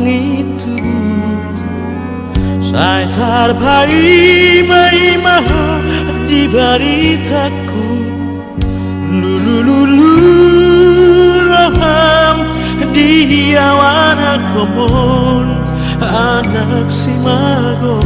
itu saya terbaik maha di baritaku lulu raham dia anak komon anak si mago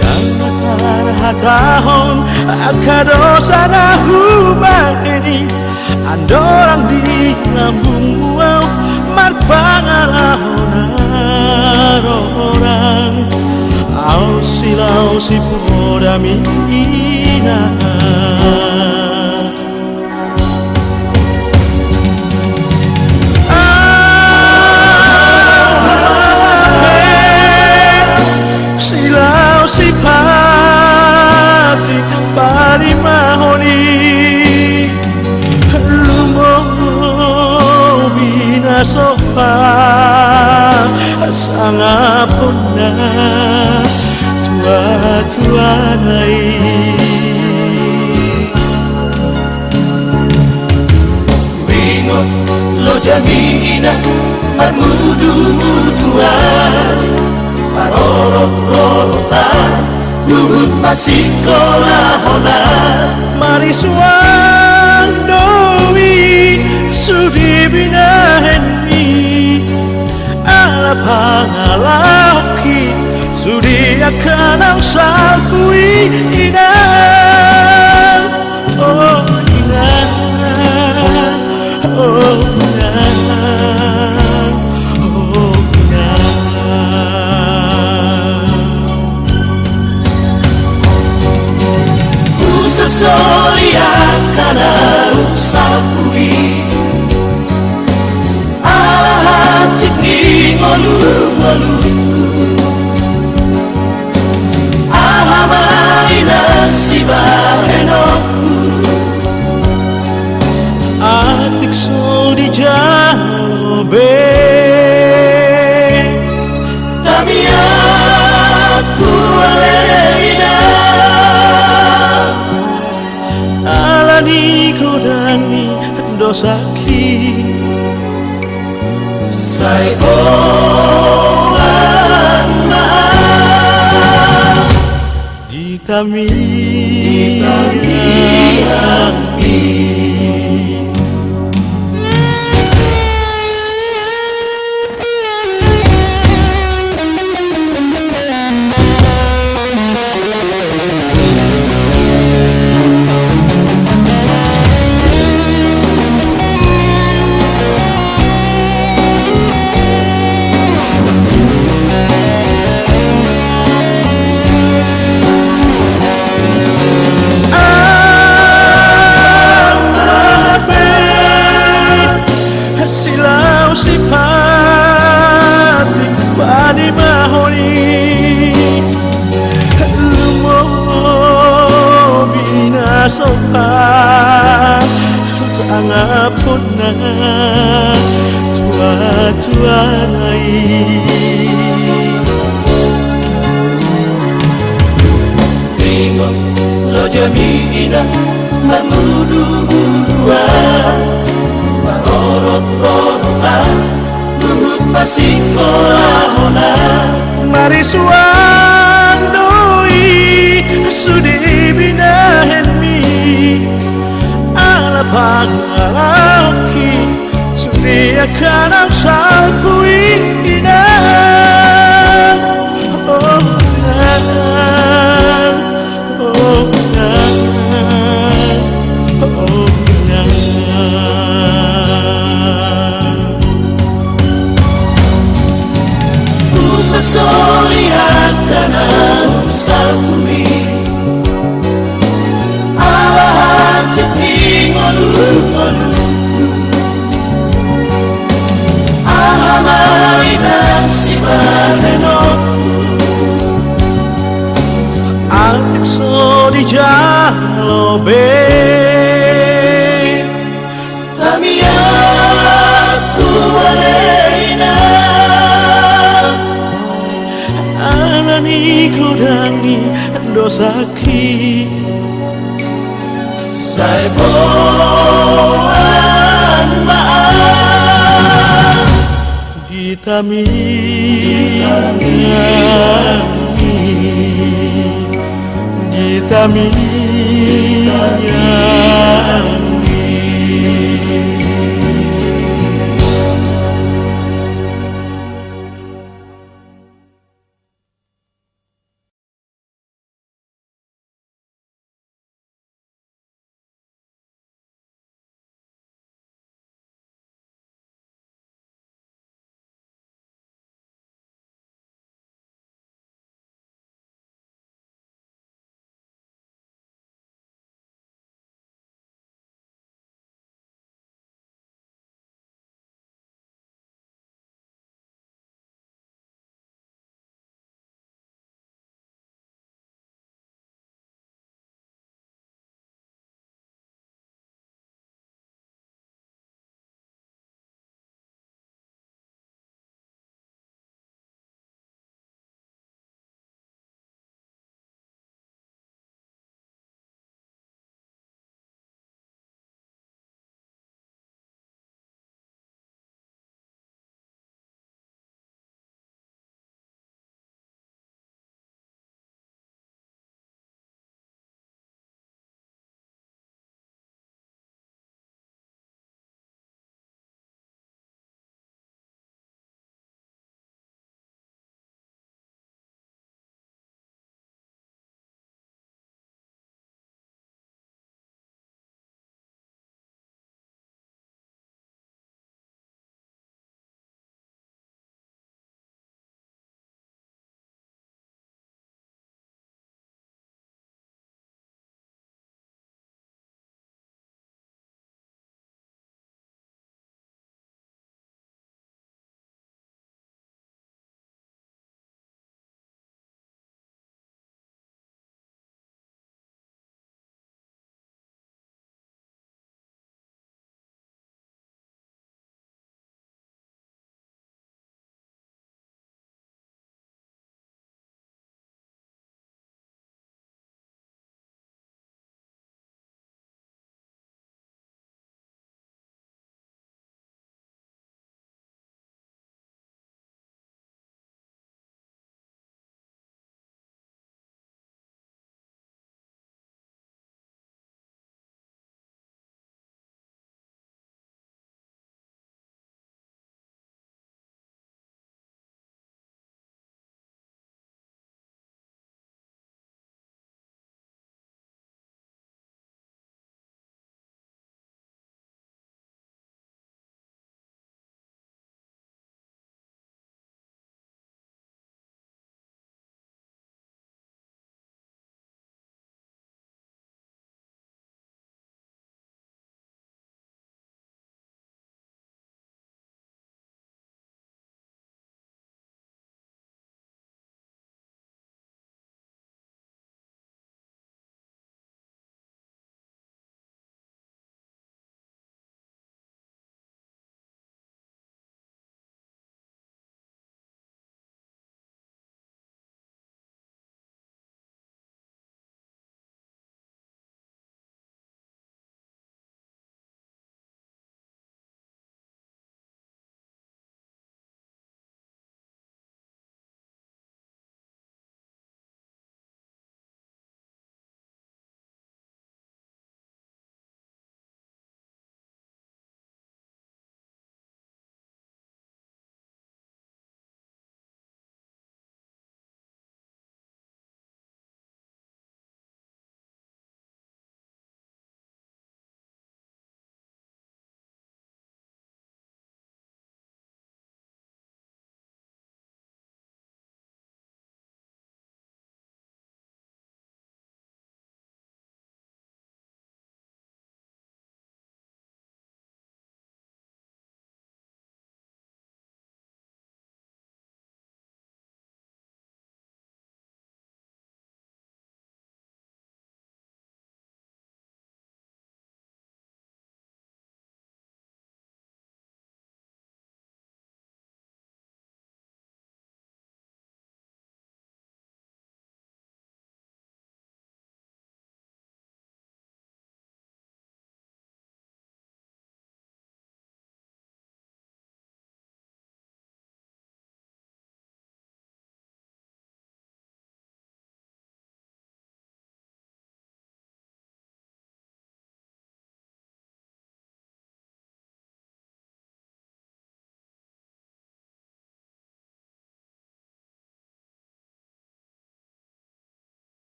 dan tahun akadosa nahubah ini andorang di lambung wow marpangalahon orang au silau si podamina silau si pati palimahoni lumomina sopa sangapuna tua nai wingot lo jamina marmudu-muduan marorot-rorotan gugut masih kolahonan mari suang doi sudi binahenmi ala pangalaki sudi akan ang sakui inang oh inang oh inang oh inang usap soli akan ang sakui ala hati ni ngolu-ngolu si bahenokku atik so di jalobe tapi aku aleina alani kodami dosaki sai Tami silau si pati bani mahoni lumo bina sopa sangapuna tua nai bingung lo jamina marmudu-muduan marorot-rorotan gugut masih kolahonan mari suang doi sudi binahenmi ala pangalaki sudi akan ang sakui inang oh inang oh inang oh inang soli akan ang sakui ala hati ngolu-ngolu ahamai dan si bahenokku atik so di jalobe kami aku aleina alani kodangi dosaki sai Gitami, Gitami, Gitami,